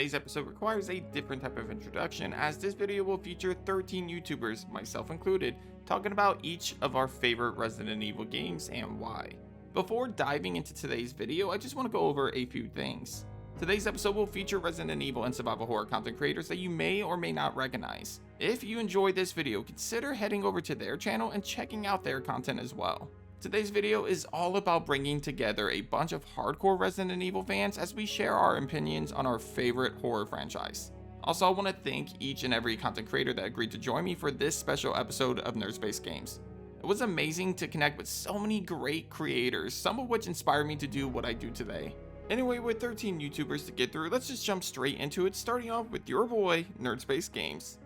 today's episode requires a different type of introduction, as this video will feature 13 YouTubers, myself included, talking about each of our favorite Resident Evil games and why. Before diving into today's video, I just want to go over a few things. Today's episode will feature Resident Evil and survival horror content creators that you may or may not recognize. If you enjoyed this video, consider heading over to their channel and checking out their content as well. Today's video is all about bringing together a bunch of hardcore Resident Evil fans as we share our opinions on our favorite horror franchise. Also, I want to thank each and every content creator that agreed to join me for this special episode of Nerdspace Games. It was amazing to connect with so many great creators, some of which inspired me to do what I do today. Anyway, with 13 YouTubers to get through, let's just jump straight into it, starting off with your boy, Nerdspace Games.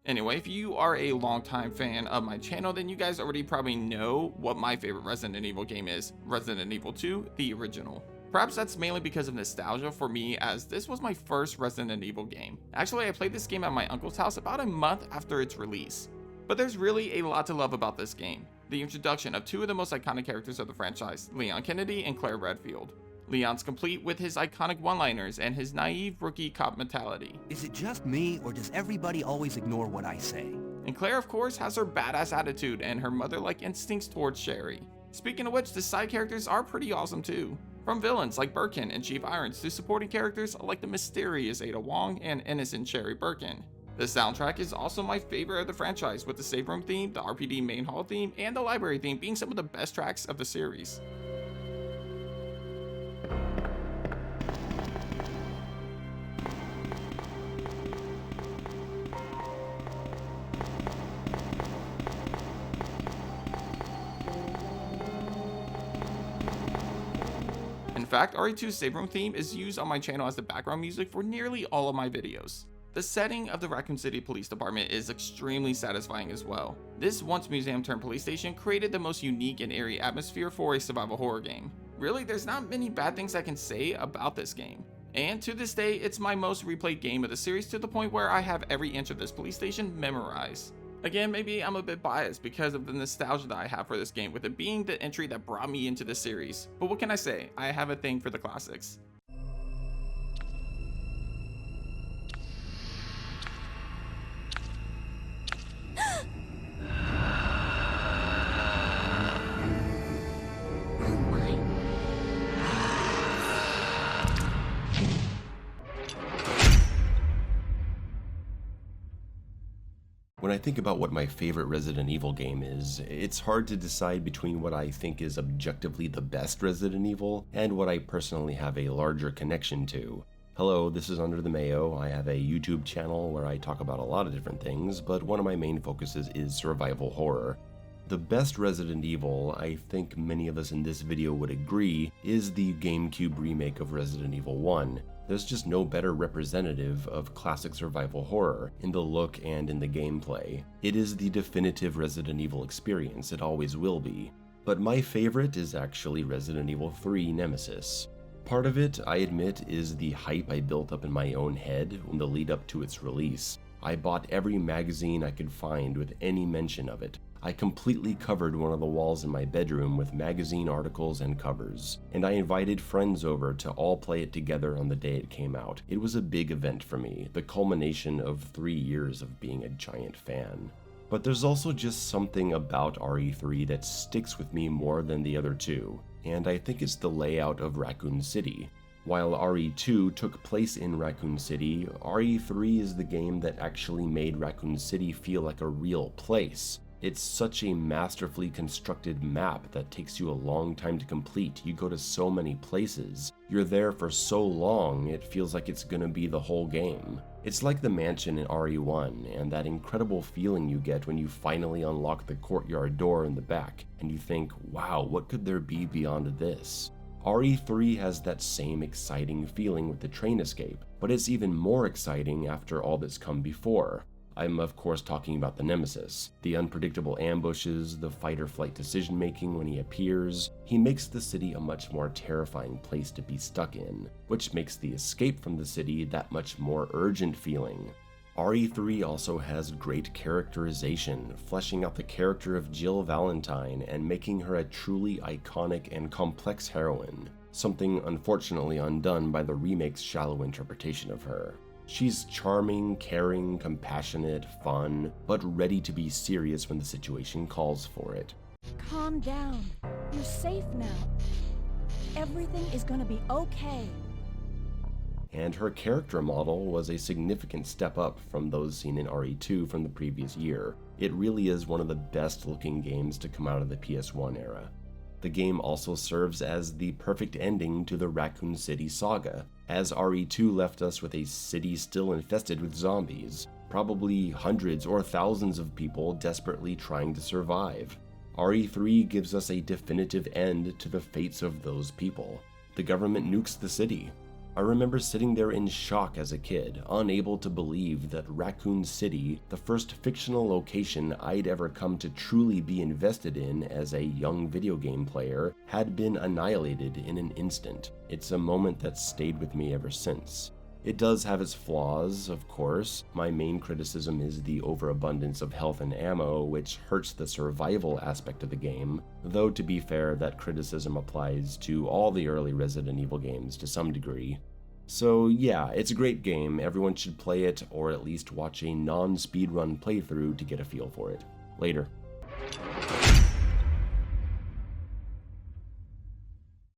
Anyway, if you are a longtime fan of my channel, then you guys already probably know what my favorite Resident Evil game is, Resident Evil 2, the original. Perhaps that's mainly because of nostalgia for me, as this was my first Resident Evil game. Actually, I played this game at my uncle's house about a month after its release. But there's really a lot to love about this game. The introduction of two of the most iconic characters of the franchise, Leon Kennedy and Claire Redfield. Leon's complete with his iconic one-liners and his naive rookie cop mentality. Is it just me, or does everybody always ignore what I say? And Claire, of course, has her badass attitude and her mother-like instincts towards Sherry. Speaking of which, the side characters are pretty awesome too. From villains like Birkin and Chief Irons to supporting characters like the mysterious Ada Wong and innocent Sherry Birkin. The soundtrack is also my favorite of the franchise, with the save room theme, the RPD main hall theme, and the library theme being some of the best tracks of the series. In fact, RE2's save room theme is used on my channel as the background music for nearly all of my videos. The setting of the Raccoon City Police Department is extremely satisfying as well. This once museum turned police station created the most unique and eerie atmosphere for a survival horror game. Really, there's not many bad things I can say about this game. And to this day, it's my most replayed game of the series, to the point where I have every inch of this police station memorized. Again, maybe I'm a bit biased because of the nostalgia that I have for this game, with it being the entry that brought me into the series. But what can I say? I have a thing for the classics. When I think about what my favorite Resident Evil game is, it's hard to decide between what I think is objectively the best Resident Evil and what I personally have a larger connection to. Hello, this is Under the Mayo. I have a YouTube channel where I talk about a lot of different things, but one of my main focuses is survival horror. The best Resident Evil, I think many of us in this video would agree, is the GameCube remake of Resident Evil 1. There's just no better representative of classic survival horror in the look and in the gameplay. It is the definitive Resident Evil experience, it always will be. But my favorite is actually Resident Evil 3 Nemesis. Part of it, I admit, is the hype I built up in my own head in the lead up to its release. I bought every magazine I could find with any mention of it. I completely covered one of the walls in my bedroom with magazine articles and covers, and I invited friends over to all play it together on the day it came out. It was a big event for me, the culmination of 3 years of being a giant fan. But there's also just something about RE3 that sticks with me more than the other two, and I think it's the layout of Raccoon City. While RE2 took place in Raccoon City, RE3 is the game that actually made Raccoon City feel like a real place. It's such a masterfully constructed map that takes you a long time to complete. You go to so many places. You're there for so long, it feels like it's gonna be the whole game. It's like the mansion in RE1, and that incredible feeling you get when you finally unlock the courtyard door in the back, and you think, wow, what could there be beyond this? RE3 has that same exciting feeling with the train escape, but it's even more exciting after all that's come before. I'm of course talking about the Nemesis. The unpredictable ambushes, the fight-or-flight decision-making when he appears. He makes the city a much more terrifying place to be stuck in, which makes the escape from the city that much more urgent feeling. RE3 also has great characterization, fleshing out the character of Jill Valentine and making her a truly iconic and complex heroine, something unfortunately undone by the remake's shallow interpretation of her. She's charming, caring, compassionate, fun, but ready to be serious when the situation calls for it. Calm down. You're safe now. Everything is gonna be okay. And her character model was a significant step up from those seen in RE2 from the previous year. It really is one of the best looking games to come out of the PS1 era. The game also serves as the perfect ending to the Raccoon City saga, as RE2 left us with a city still infested with zombies, probably hundreds or thousands of people desperately trying to survive. RE3 gives us a definitive end to the fates of those people. The government nukes the city. I remember sitting there in shock as a kid, unable to believe that Raccoon City, the first fictional location I'd ever come to truly be invested in as a young video game player, had been annihilated in an instant. It's a moment that's stayed with me ever since. It does have its flaws, of course. My main criticism is the overabundance of health and ammo, which hurts the survival aspect of the game, though to be fair, that criticism applies to all the early Resident Evil games to some degree. So yeah, it's a great game, everyone should play it, or at least watch a non-speedrun playthrough to get a feel for it. Later.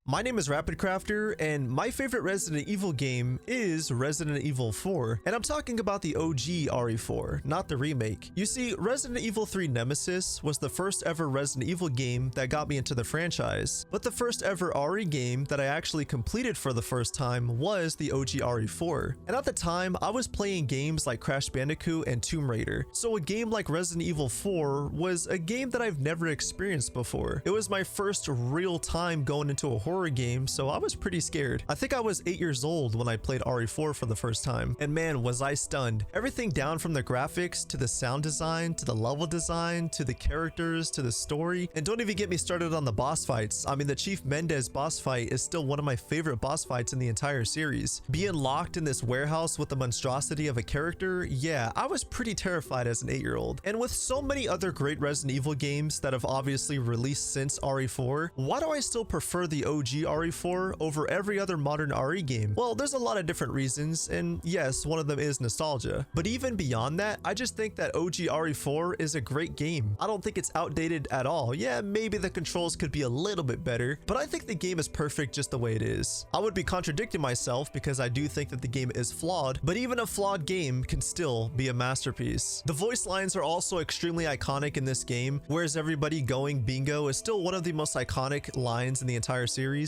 My name is RapidCrafter, and my favorite Resident Evil game is Resident Evil 4, and I'm talking about the OG RE4, not the remake. You see, Resident Evil 3 Nemesis was the first ever Resident Evil game that got me into the franchise, but the first ever RE game that I actually completed for the first time was the OG RE4, and at the time, I was playing games like Crash Bandicoot and Tomb Raider, so a game like Resident Evil 4 was a game that I've never experienced before. It was my first real time going into a horror game, so I was pretty scared. I think I was 8 years old when I played RE4 for the first time, and man, was I stunned. Everything down from the graphics, to the sound design, to the level design, to the characters, to the story, and don't even get me started on the boss fights. I mean, the Chief Mendez boss fight is still one of my favorite boss fights in the entire series. Being locked in this warehouse with the monstrosity of a character, yeah, I was pretty terrified as an 8-year-old. And with so many other great Resident Evil games that have obviously released since RE4, why do I still prefer the OG RE4 over every other modern RE game? Well, there's a lot of different reasons, and yes, one of them is nostalgia. But even beyond that, I just think that OG RE4 is a great game. I don't think it's outdated at all. Yeah, maybe the controls could be a little bit better, but I think the game is perfect just the way it is. I would be contradicting myself because I do think that the game is flawed, but even a flawed game can still be a masterpiece. The voice lines are also extremely iconic in this game. Where's everybody going, bingo is still one of the most iconic lines in the entire series.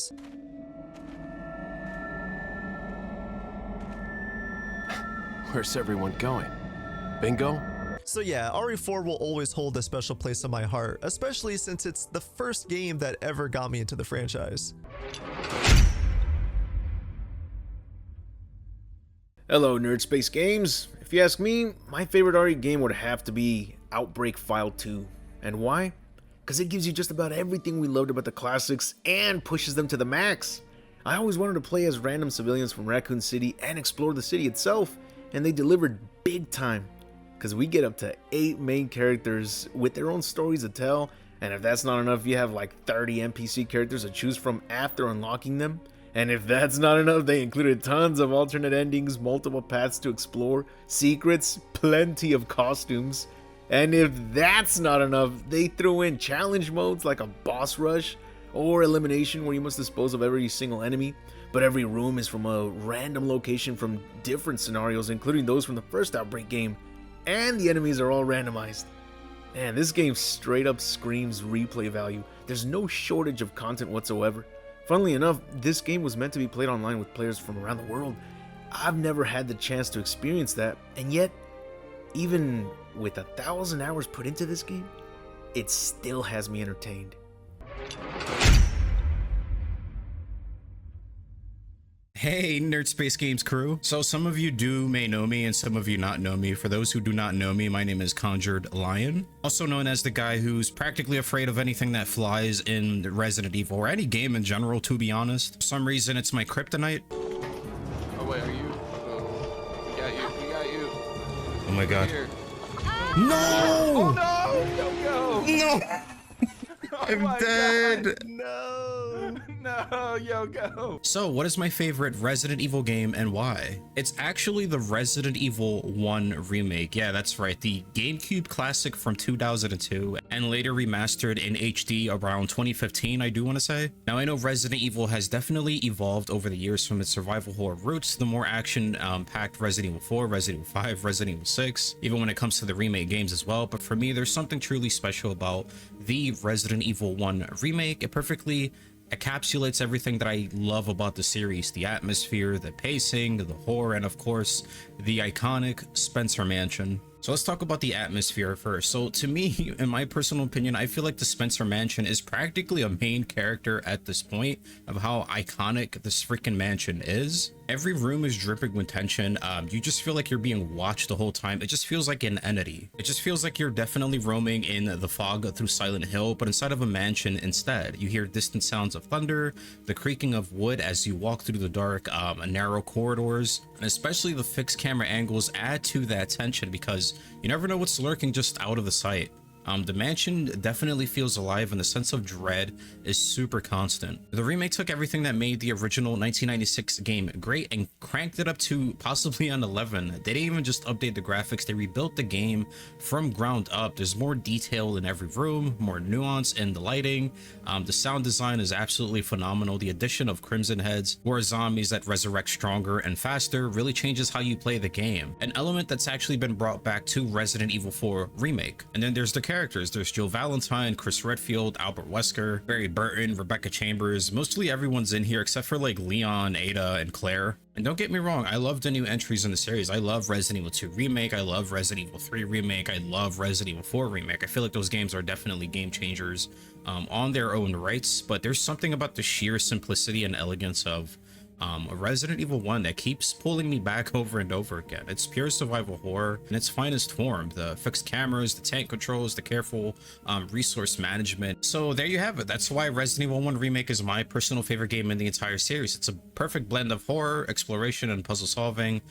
Where's everyone going? Bingo? So yeah, RE4 will always hold a special place in my heart, especially since it's the first game that ever got me into the franchise. Hello, Nerd Space Games. If you ask me, my favorite RE game would have to be Outbreak File 2. And why? Because it gives you just about everything we loved about the classics and pushes them to the max. I always wanted to play as random civilians from Raccoon City and explore the city itself, and they delivered big time. Because we get up to 8 main characters with their own stories to tell, and if that's not enough, you have like 30 NPC characters to choose from after unlocking them. And if that's not enough, they included tons of alternate endings, multiple paths to explore, secrets, plenty of costumes. And if that's not enough, they threw in challenge modes like a boss rush or elimination where you must dispose of every single enemy, but every room is from a random location from different scenarios, including those from the first Outbreak game, and the enemies are all randomized. Man, this game straight up screams replay value. There's no shortage of content whatsoever. Funnily enough, this game was meant to be played online with players from around the world. I've never had the chance to experience that, and yet, even with 1,000 hours put into this game, it still has me entertained. Hey, Nerd Space Games crew. So some of you may know me and some of you not know me. For those who do not know me, my name is ConjuredLion, also known as the guy who's practically afraid of anything that flies in Resident Evil or any game in general, to be honest. For some reason, it's my kryptonite. Oh wait, are you? Oh, we got you. We got you. my god. Here. No! Oh no! Yo, go! No! Oh I'm my dead! God. No, yo, go! So, what is my favorite Resident Evil game and why? It's actually the Resident Evil 1 remake. Yeah, that's right. The GameCube classic from 2002 and later remastered in HD around 2015, I do want to say. Now, I know Resident Evil has definitely evolved over the years from its survival horror roots to the more action-packed Resident Evil 4, Resident Evil 5, Resident Evil 6, even when it comes to the remake games as well. But for me, there's something truly special about the Resident Evil 1 remake. It perfectly encapsulates everything that I love about the series: the atmosphere, the pacing, the horror, and of course, the iconic Spencer Mansion. So let's talk about the atmosphere first. So to me, in my personal opinion, I feel like the Spencer Mansion is practically a main character at this point of how iconic this freaking mansion is. Every room is dripping with tension. You just feel like you're being watched the whole time. It just feels like an entity. It just feels like you're definitely roaming in the fog through Silent Hill, but inside of a mansion instead. You hear distant sounds of thunder, the creaking of wood as you walk through the dark, narrow corridors, and especially the fixed camera angles add to that tension because you never know what's lurking just out of the sight. The mansion definitely feels alive and the sense of dread is super constant. The remake took everything that made the original 1996 game great and cranked it up to possibly an 11. They didn't even just update the graphics, they rebuilt the game from ground up. There's more detail in every room, more nuance in the lighting. The sound design is absolutely phenomenal. The addition of Crimson Heads, who are zombies that resurrect stronger and faster, really changes how you play the game. An element that's actually been brought back to Resident Evil 4 Remake. And then there's the characters. There's Jill Valentine, Chris Redfield, Albert Wesker, Barry Burton, Rebecca Chambers. Mostly everyone's in here except for like Leon, Ada, and Claire. And don't get me wrong, I love the new entries in the series. I love Resident Evil 2 Remake, I love Resident Evil 3 Remake, I love Resident Evil 4 Remake. I feel like those games are definitely game changers on their own rights, but there's something about the sheer simplicity and elegance of Resident Evil 1 that keeps pulling me back over and over again. It's pure survival horror in its finest form. The fixed cameras, the tank controls, the careful resource management. So there you have it. That's why Resident Evil 1 Remake is my personal favorite game in the entire series. It's a perfect blend of horror, exploration, and puzzle solving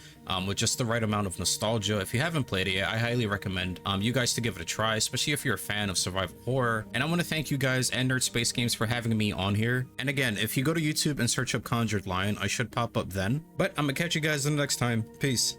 with just the right amount of nostalgia. If you haven't played it yet, I highly recommend you guys to give it a try, especially if you're a fan of survival horror. And I want to thank you guys and Nerd Space Games for having me on here. And again, if you go to YouTube and search up ConjuredLion, I should pop up then. But I'm gonna catch you guys in the next time. Peace.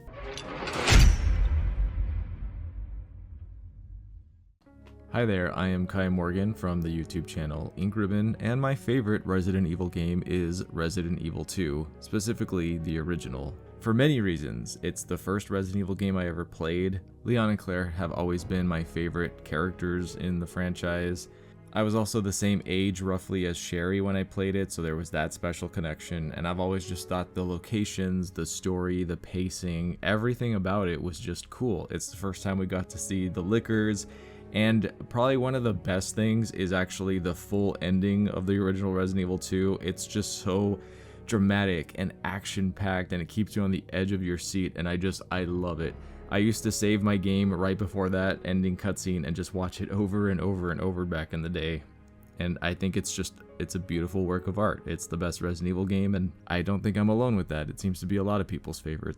Hi there, I am Kai Morgan from the YouTube channel Ink Ribbon, and my favorite Resident Evil game is Resident Evil 2, specifically the original. For many reasons. It's the first Resident Evil game I ever played. Leon and Claire have always been my favorite characters in the franchise. I was also the same age roughly as Sherry when I played it, so there was that special connection, and I've always just thought the locations, the story, the pacing, everything about it was just cool. It's the first time we got to see the Lickers, and probably one of the best things is actually the full ending of the original Resident Evil 2. It's just so dramatic and action-packed, and it keeps you on the edge of your seat, and I love it. I used to save my game right before that ending cutscene and just watch it over and over and over back in the day. And I think it's a beautiful work of art. It's the best Resident Evil game, and I don't think I'm alone with that. It seems to be a lot of people's favorite.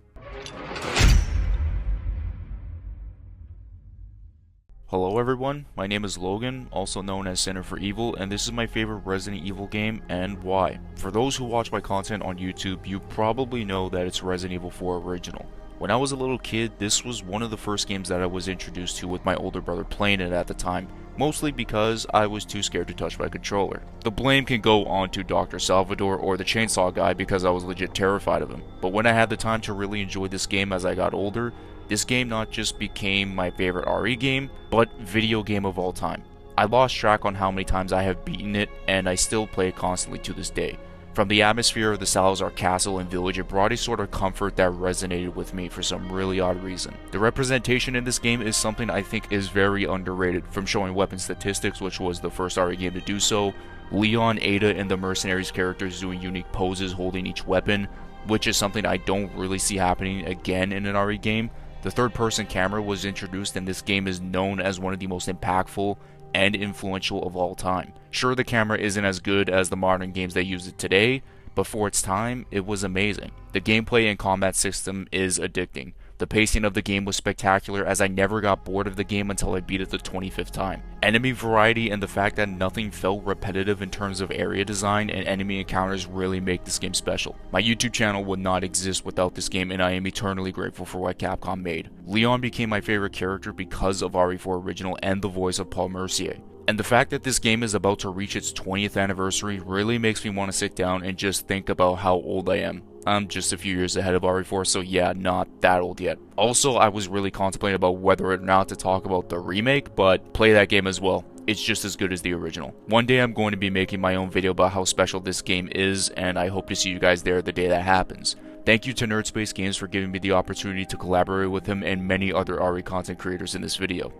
Hello everyone, my name is Logan, also known as Center for Evil, and this is my favorite Resident Evil game and why. For those who watch my content on YouTube, you probably know that it's Resident Evil 4 Original. When I was a little kid, this was one of the first games that I was introduced to with my older brother playing it at the time, mostly because I was too scared to touch my controller. The blame can go on to Dr. Salvador or the Chainsaw Guy because I was legit terrified of him, but when I had the time to really enjoy this game as I got older, this game not just became my favorite RE game, but video game of all time. I lost track on how many times I have beaten it, and I still play it constantly to this day. From the atmosphere of the Salazar castle and village, it brought a sort of comfort that resonated with me for some really odd reason. The representation in this game is something I think is very underrated, from showing weapon statistics, which was the first RE game to do so, Leon, Ada, and the mercenaries characters doing unique poses holding each weapon, which is something I don't really see happening again in an RE game. The third-person camera was introduced, and this game is known as one of the most impactful and influential of all time. Sure, the camera isn't as good as the modern games that use it today, but for its time, it was amazing. The gameplay and combat system is addicting. The pacing of the game was spectacular, as I never got bored of the game until I beat it the 25th time. Enemy variety and the fact that nothing felt repetitive in terms of area design and enemy encounters really make this game special. My YouTube channel would not exist without this game, and I am eternally grateful for what Capcom made. Leon became my favorite character because of RE4 Original and the voice of Paul Mercier. And the fact that this game is about to reach its 20th anniversary really makes me want to sit down and just think about how old I am. I'm just a few years ahead of RE4, so yeah, not that old yet. Also, I was really contemplating about whether or not to talk about the remake, but play that game as well. It's just as good as the original. One day I'm going to be making my own video about how special this game is, and I hope to see you guys there the day that happens. Thank you to Nerdspace Games for giving me the opportunity to collaborate with him and many other RE content creators in this video.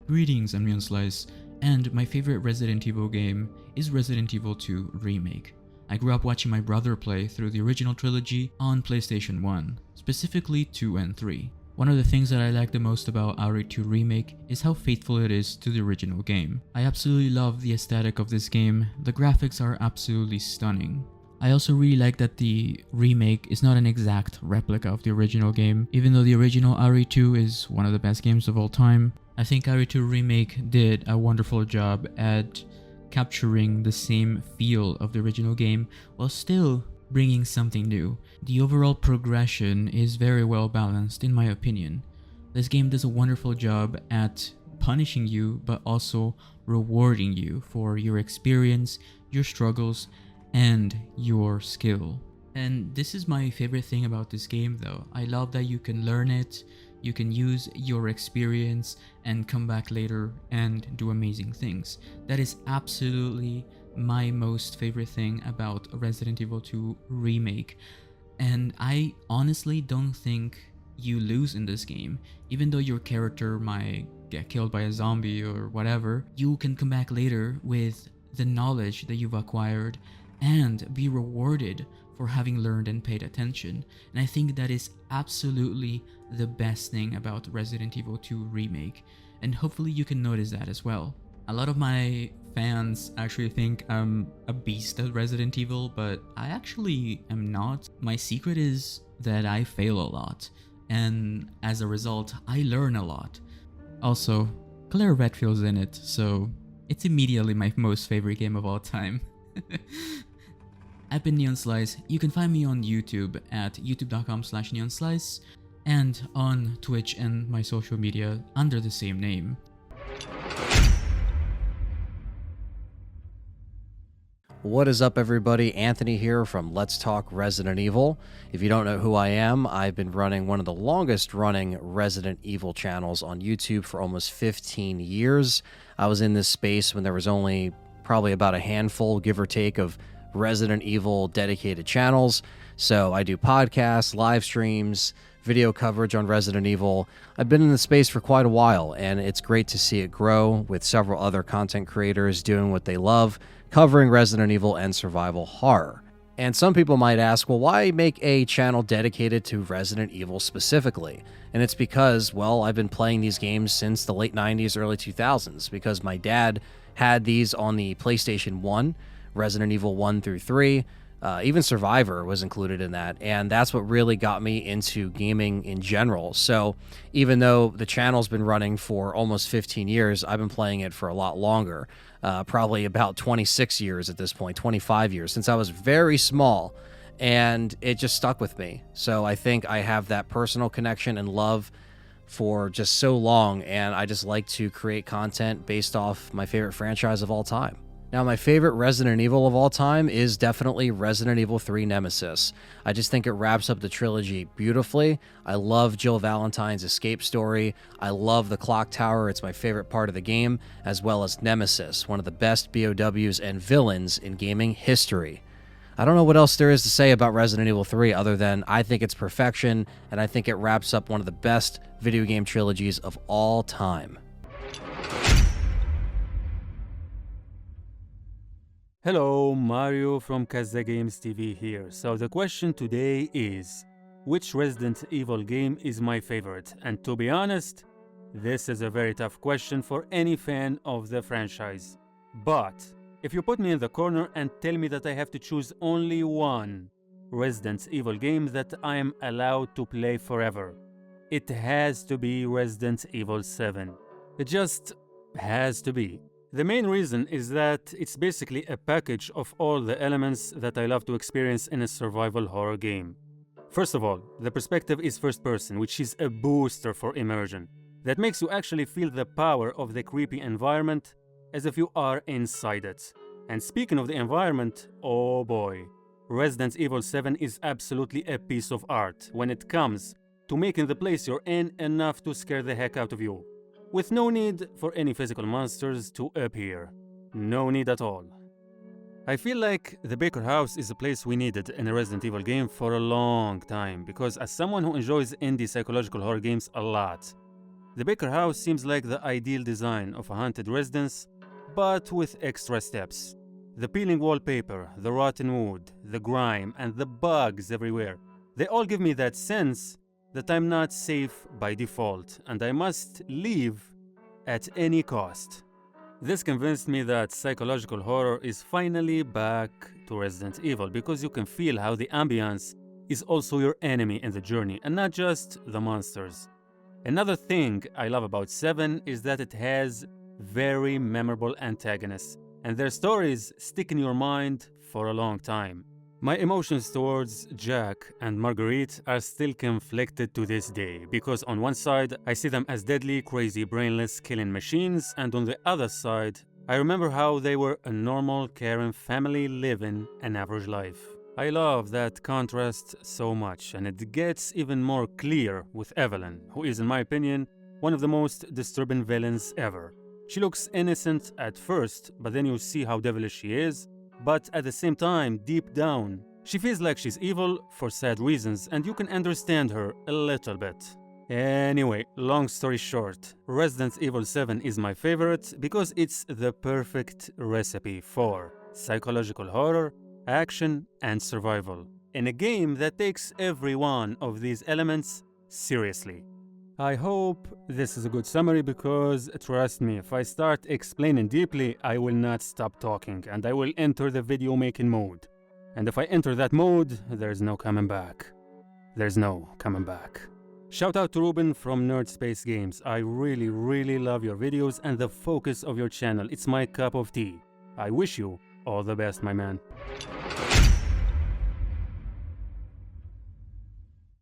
Greetings, I'm Slice, and my favorite Resident Evil game is Resident Evil 2 Remake. I grew up watching my brother play through the original trilogy on PlayStation 1, specifically 2 and 3. One of the things that I like the most about RE2 Remake is how faithful it is to the original game. I absolutely love the aesthetic of this game. The graphics are absolutely stunning. I also really like that the remake is not an exact replica of the original game. Even though the original RE2 is one of the best games of all time, I think RE2 Remake did a wonderful job at capturing the same feel of the original game while still bringing something new. The overall progression is very well balanced in my opinion. This game does a wonderful job at punishing you but also rewarding you for your experience, your struggles, and your skill. And this is my favorite thing about this game though. I love that you can learn it, you can use your experience and come back later and do amazing things. That is absolutely my most favorite thing about Resident Evil 2 Remake. And I honestly don't think you lose in this game. Even though your character might get killed by a zombie or whatever, you can come back later with the knowledge that you've acquired and be rewarded for having learned and paid attention. And I think that is absolutely the best thing about Resident Evil 2 Remake, and hopefully you can notice that as well. A lot of my fans actually think I'm a beast at Resident Evil, but I actually am not. My secret is that I fail a lot, and as a result, I learn a lot. Also, Claire Redfield's in it, so it's immediately my most favorite game of all time. I've been NeonSlice. You can find me on YouTube at youtube.com/NeonSlice and on Twitch and my social media under the same name. What is up, everybody? Anthony here from Let's Talk Resident Evil. If you don't know who I am, I've been running one of the longest running Resident Evil channels on YouTube for almost 15 years. I was in this space when there was only probably about a handful, give or take, of Resident Evil dedicated channels. So I do podcasts, live streams, video coverage on Resident Evil. I've been in the space for quite a while, and it's great to see it grow with several other content creators doing what they love, covering Resident Evil and survival horror. And some people might ask, well, why make a channel dedicated to Resident Evil specifically? And it's because, well, I've been playing these games since the late 90s, early 2000s, because my dad had these on the PlayStation 1, Resident Evil 1 through 3, even Survivor was included in that, and that's what really got me into gaming in general. So even though the channel's been running for almost 15 years, I've been playing it for a lot longer, probably about 26 years at this point, 25 years, since I was very small, and it just stuck with me. So I think I have that personal connection and love for just so long, and I just like to create content based off my favorite franchise of all time. Now, my favorite Resident Evil of all time is definitely Resident Evil 3 Nemesis. I just think it wraps up the trilogy beautifully. I love Jill Valentine's escape story. I love the clock tower. It's my favorite part of the game, as well as Nemesis, one of the best BOWs and villains in gaming history. I don't know what else there is to say about Resident Evil 3 other than I think it's perfection, and I think it wraps up one of the best video game trilogies of all time. Hello, Mario from KazzaGamesTV here. So the question today is, which Resident Evil game is my favorite? And to be honest, this is a very tough question for any fan of the franchise. But if you put me in the corner and tell me that I have to choose only one, Resident Evil game that I am allowed to play forever. It has to be Resident Evil 7. It just has to be. The main reason is that it's basically a package of all the elements that I love to experience in a survival horror game. First of all, the perspective is first person, which is a booster for immersion. That makes you actually feel the power of the creepy environment as if you are inside it. And speaking of the environment, oh boy, Resident Evil 7 is absolutely a piece of art when it comes to making the place you're in enough to scare the heck out of you, with no need for any physical monsters to appear. No need at all. I feel like the Baker House is a place we needed in a Resident Evil game for a long time, because as someone who enjoys indie psychological horror games a lot, the Baker House seems like the ideal design of a haunted residence, but with extra steps. The peeling wallpaper, the rotten wood, the grime, and the bugs everywhere, they all give me that sense that I'm not safe by default, and I must leave at any cost. This convinced me that psychological horror is finally back to Resident Evil, because you can feel how the ambience is also your enemy in the journey, and not just the monsters. Another thing I love about 7 is that it has very memorable antagonists, and their stories stick in your mind for a long time. My emotions towards Jack and Marguerite are still conflicted to this day, because on one side, I see them as deadly, crazy, brainless killing machines, and on the other side, I remember how they were a normal, caring family living an average life. I love that contrast so much, and it gets even more clear with Evelyn, who is, in my opinion, one of the most disturbing villains ever. She looks innocent at first, but then you see how devilish she is. But at the same time, deep down, she feels like she's evil for sad reasons, and you can understand her a little bit. Anyway, long story short, Resident Evil 7 is my favorite because it's the perfect recipe for psychological horror, action, and survival, in a game that takes every one of these elements seriously. I hope this is a good summary, because trust me, if I start explaining deeply, I will not stop talking and I will enter the video making mode. And if I enter that mode, there's no coming back. There's no coming back. Shout out to Ruben from Nerd Space Games. I really love your videos and the focus of your channel. It's my cup of tea. I wish you all the best, my man.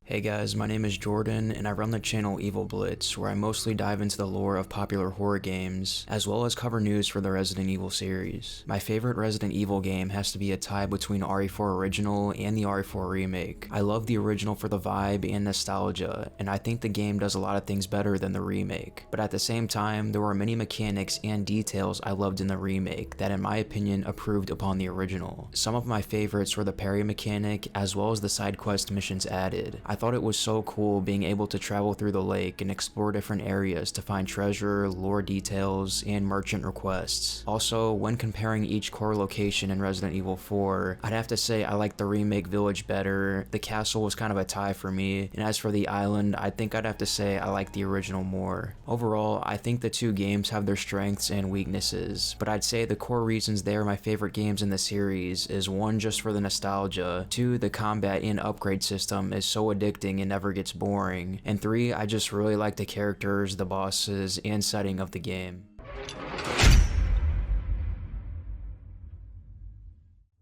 Hey guys, my name is Jordan, and I run the channel Evil Blitz, where I mostly dive into the lore of popular horror games, as well as cover news for the Resident Evil series. My favorite Resident Evil game has to be a tie between RE4 Original and the RE4 Remake. I love the original for the vibe and nostalgia, and I think the game does a lot of things better than the remake. But at the same time, there were many mechanics and details I loved in the remake that, in my opinion, improved upon the original. Some of my favorites were the parry mechanic, as well as the side quest missions added. I thought it was so cool being able to travel through the lake and explore different areas to find treasure, lore details, and merchant requests. Also, when comparing each core location in Resident Evil 4, I'd have to say I like the remake village better. The castle was kind of a tie for me, and as for the island, I think I'd have to say I like the original more. Overall, I think the two games have their strengths and weaknesses, but I'd say the core reasons they are my favorite games in the series is 1, just for the nostalgia, 2, the combat and upgrade system is so addictive and never gets boring, and 3, I just really like the characters, the bosses, and setting of the game.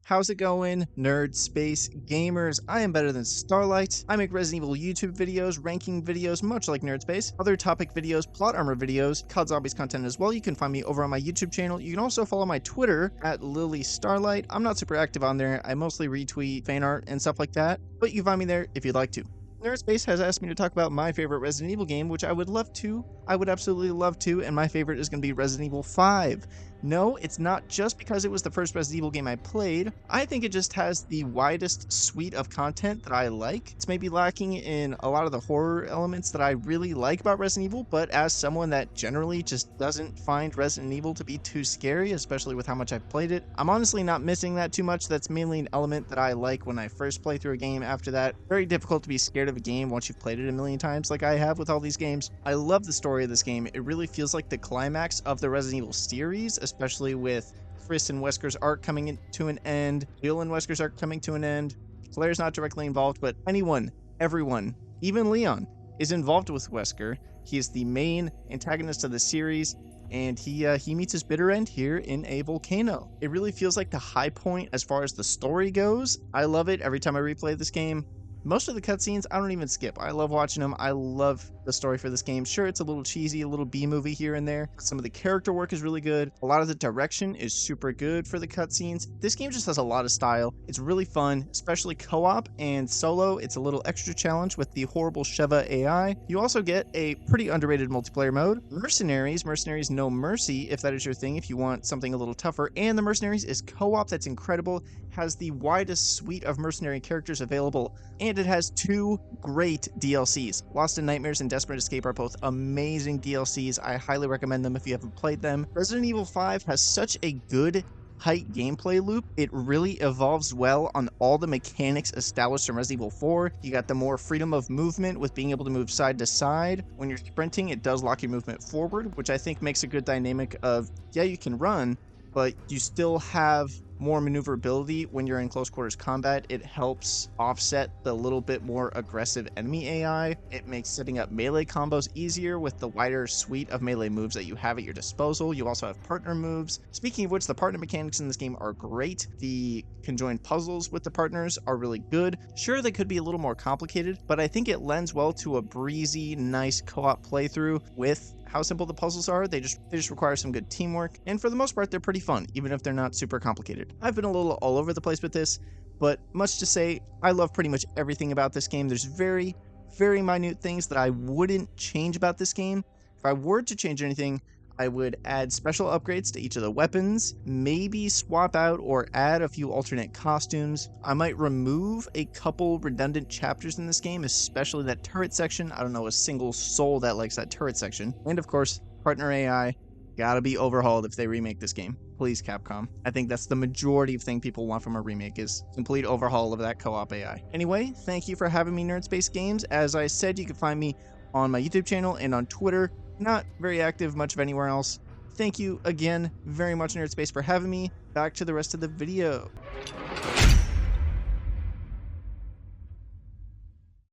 How's it going, Nerd Space Gamers? I am better than Starlight. I make Resident Evil YouTube videos, ranking videos, much like Nerd Space, other topic videos, plot armor videos, COD Zombies content as well. You can find me over on my YouTube channel. You can also follow my Twitter at LilyStarlight. I'm not super active on there. I mostly retweet fan art and stuff like that, but you can find me there if you'd like to. Nerdspace has asked me to talk about my favorite Resident Evil game, which I would love to. I would absolutely love to, and my favorite is going to be Resident Evil 5. No, it's not just because it was the first Resident Evil game I played. I think it just has the widest suite of content that I like. It's maybe lacking in a lot of the horror elements that I really like about Resident Evil, but as someone that generally just doesn't find Resident Evil to be too scary, especially with how much I've played it, I'm honestly not missing that too much. That's mainly an element that I like when I first play through a game. After that, very difficult to be scared of a game once you've played it a million times like I have with all these games. I love the story of this game. It really feels like the climax of the Resident Evil series, especially with Chris and Wesker's arc coming to an end, Jill and Wesker's arc coming to an end, Claire's not directly involved, but anyone, everyone, even Leon, is involved with Wesker. He is the main antagonist of the series, and he meets his bitter end here in a volcano. It really feels like the high point as far as the story goes. I love it every time I replay this game. Most of the cutscenes, I don't even skip. I love watching them. I love the story for this game. Sure, it's a little cheesy, a little B-movie here and there. Some of the character work is really good. A lot of the direction is super good for the cutscenes. This game just has a lot of style. It's really fun, especially co-op and solo. It's a little extra challenge with the horrible Sheva AI. You also get a pretty underrated multiplayer mode. Mercenaries No Mercy, if that is your thing, if you want something a little tougher. And the Mercenaries is co-op that's incredible, has the widest suite of mercenary characters available, and it has 2 great DLCs. Lost in Nightmares and Desperate Escape are both amazing DLCs. I highly recommend them if you haven't played them. Resident Evil 5 has such a good height gameplay loop. It really evolves well on all the mechanics established in Resident Evil 4. You got the more freedom of movement with being able to move side to side. When you're sprinting, it does lock your movement forward, which I think makes a good dynamic of, yeah, you can run, but you still have more maneuverability when you're in close quarters combat. It helps offset the little bit more aggressive enemy AI. It makes setting up melee combos easier with the wider suite of melee moves that you have at your disposal. You also have partner moves. Speaking of which, the partner mechanics in this game are great. The conjoined puzzles with the partners are really good. Sure, they could be a little more complicated, but I think it lends well to a breezy, nice co-op playthrough with how simple the puzzles are. They just require some good teamwork, and for the most part, they're pretty fun, even if they're not super complicated. I've been a little all over the place with this, but much to say, I love pretty much everything about this game. There's very, very minute things that I wouldn't change about this game. If I were to change anything, I would add special upgrades to each of the weapons, maybe swap out or add a few alternate costumes. I might remove a couple redundant chapters in this game, especially that turret section. I don't know a single soul that likes that turret section. And of course, partner AI gotta be overhauled if they remake this game. Please, Capcom. I think that's the majority of thing people want from a remake, is complete overhaul of that co-op AI. Anyway, thank you for having me, Nerd Space Games. As I said, you can find me on my YouTube channel and on Twitter. Not very active much of anywhere else. Thank you again very much, Nerd Space, for having me. Back to the rest of the video.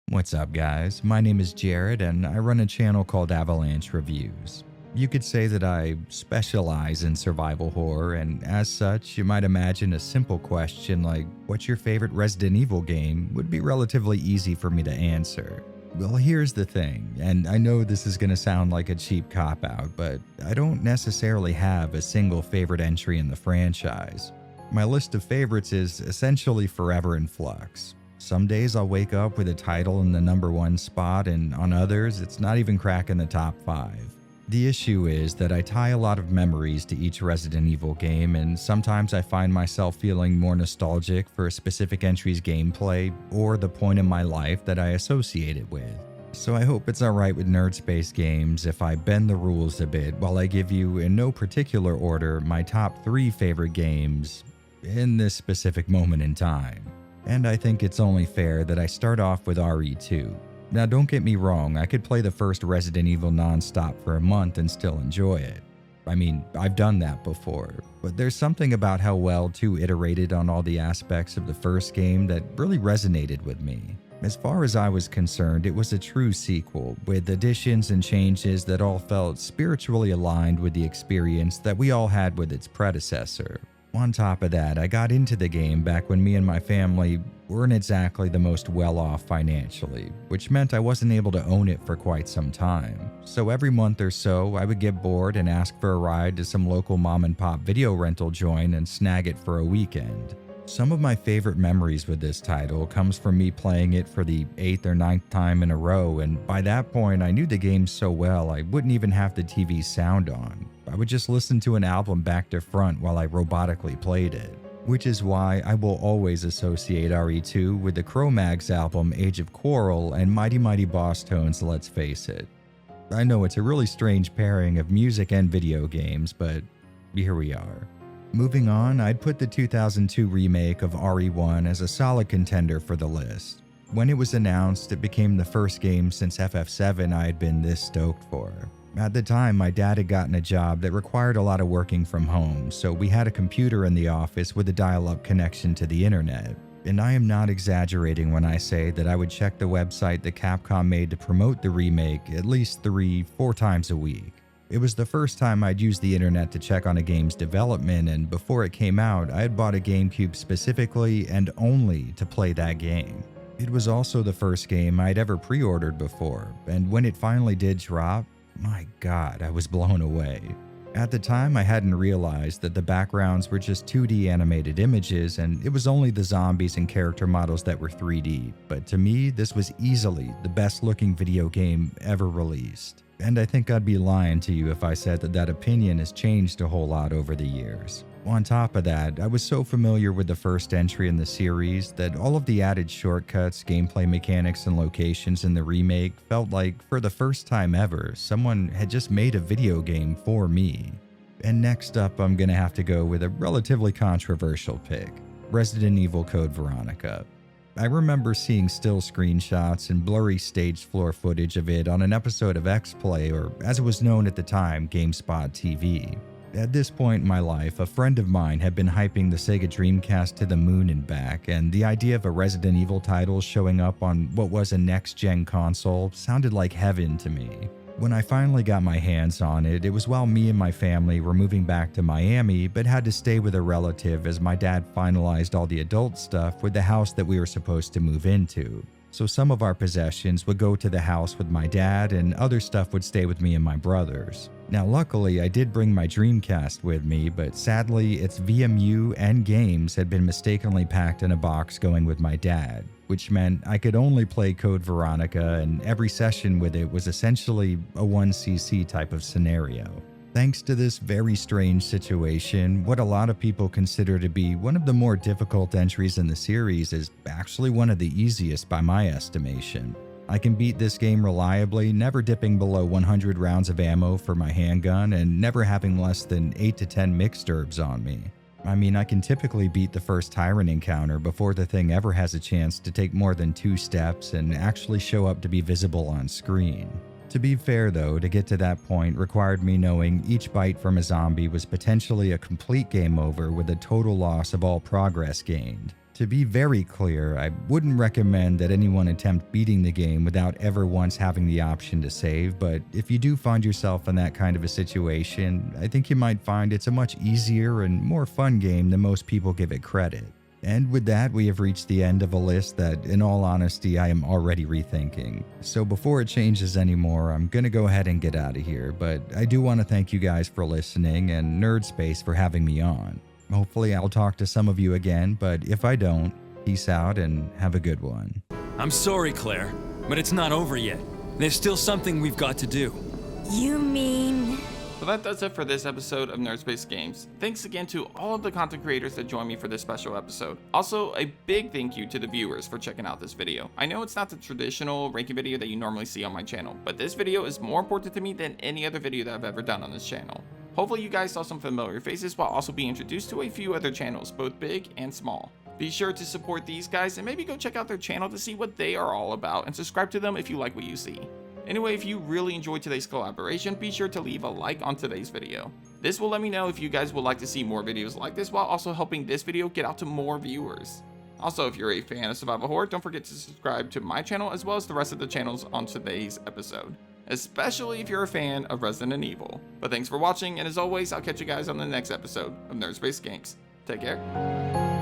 What's up, guys? My name is Jared, and I run a channel called Avalanche Reviews. You could say that I specialize in survival horror, and as such, you might imagine a simple question like, what's your favorite Resident Evil game, would be relatively easy for me to answer. Well, here's the thing, and I know this is going to sound like a cheap cop-out, but I don't necessarily have a single favorite entry in the franchise. My list of favorites is essentially forever in flux. Some days I'll wake up with a title in the #1 spot, and on others, it's not even cracking the top 5. The issue is that I tie a lot of memories to each Resident Evil game, and sometimes I find myself feeling more nostalgic for a specific entry's gameplay or the point in my life that I associate it with. So I hope it's alright with Nerd Space Games if I bend the rules a bit while I give you, in no particular order, my top 3 favorite games in this specific moment in time. And I think it's only fair that I start off with RE2. Now, don't get me wrong, I could play the first Resident Evil non-stop for a month and still enjoy it. I mean, I've done that before, but there's something about how well 2 iterated on all the aspects of the first game that really resonated with me. As far as I was concerned, it was a true sequel, with additions and changes that all felt spiritually aligned with the experience that we all had with its predecessor. On top of that, I got into the game back when me and my family weren't exactly the most well-off financially, which meant I wasn't able to own it for quite some time. So every month or so, I would get bored and ask for a ride to some local mom-and-pop video rental joint and snag it for a weekend. Some of my favorite memories with this title comes from me playing it for the 8th or 9th time in a row, and by that point I knew the game so well I wouldn't even have the TV sound on. I would just listen to an album back to front while I robotically played it. Which is why I will always associate RE2 with the Cro-Mags album Age of Quarrel and Mighty Mighty Boss Tones Let's Face It. I know it's a really strange pairing of music and video games, but here we are. Moving on, I'd put the 2002 remake of RE1 as a solid contender for the list. When it was announced, it became the first game since FF7 I had been this stoked for. At the time, my dad had gotten a job that required a lot of working from home, so we had a computer in the office with a dial-up connection to the internet. And I am not exaggerating when I say that I would check the website that Capcom made to promote the remake at least 3-4 times a week. It was the first time I'd used the internet to check on a game's development, and before it came out, I had bought a GameCube specifically and only to play that game. It was also the first game I'd ever pre-ordered before, and when it finally did drop, my god, I was blown away. At the time, I hadn't realized that the backgrounds were just 2D animated images, and it was only the zombies and character models that were 3D, but to me, this was easily the best looking video game ever released. And I think I'd be lying to you if I said that that opinion has changed a whole lot over the years. On top of that, I was so familiar with the first entry in the series that all of the added shortcuts, gameplay mechanics, and locations in the remake felt like, for the first time ever, someone had just made a video game for me. And next up, I'm gonna have to go with a relatively controversial pick: Resident Evil Code Veronica. I remember seeing still screenshots and blurry stage floor footage of it on an episode of X-Play, or as it was known at the time, GameSpot TV. At this point in my life, a friend of mine had been hyping the Sega Dreamcast to the moon and back, and the idea of a Resident Evil title showing up on what was a next-gen console sounded like heaven to me. When I finally got my hands on it, it was while me and my family were moving back to Miami, but had to stay with a relative as my dad finalized all the adult stuff with the house that we were supposed to move into. So some of our possessions would go to the house with my dad, and other stuff would stay with me and my brothers. Now luckily, I did bring my Dreamcast with me, but sadly its VMU and games had been mistakenly packed in a box going with my dad, which meant I could only play Code Veronica, and every session with it was essentially a 1cc type of scenario. Thanks to this very strange situation, what a lot of people consider to be one of the more difficult entries in the series is actually one of the easiest by my estimation. I can beat this game reliably, never dipping below 100 rounds of ammo for my handgun and never having less than 8 to 10 mixed herbs on me. I mean, I can typically beat the first Tyrant encounter before the thing ever has a chance to take more than 2 steps and actually show up to be visible on screen. To be fair though, to get to that point required me knowing each bite from a zombie was potentially a complete game over with a total loss of all progress gained. To be very clear, I wouldn't recommend that anyone attempt beating the game without ever once having the option to save, but if you do find yourself in that kind of a situation, I think you might find it's a much easier and more fun game than most people give it credit. And with that, we have reached the end of a list that, in all honesty, I am already rethinking. So before it changes anymore, I'm gonna go ahead and get out of here, but I do want to thank you guys for listening and NerdSpace for having me on. Hopefully I'll talk to some of you again, but if I don't, peace out and have a good one. I'm sorry, Claire, but it's not over yet. There's still something we've got to do. You mean... Well, that does it for this episode of NerdSpace Games. Thanks again to all of the content creators that joined me for this special episode. Also, a big thank you to the viewers for checking out this video. I know it's not the traditional ranking video that you normally see on my channel, but this video is more important to me than any other video that I've ever done on this channel. Hopefully you guys saw some familiar faces while also being introduced to a few other channels, both big and small. Be sure to support these guys and maybe go check out their channel to see what they are all about and subscribe to them if you like what you see. Anyway, if you really enjoyed today's collaboration, be sure to leave a like on today's video. This will let me know if you guys would like to see more videos like this while also helping this video get out to more viewers. Also, if you're a fan of survival horror, don't forget to subscribe to my channel as well as the rest of the channels on today's episode, especially if you're a fan of Resident Evil. But thanks for watching, and as always, I'll catch you guys on the next episode of NerdSpace Games. Take care.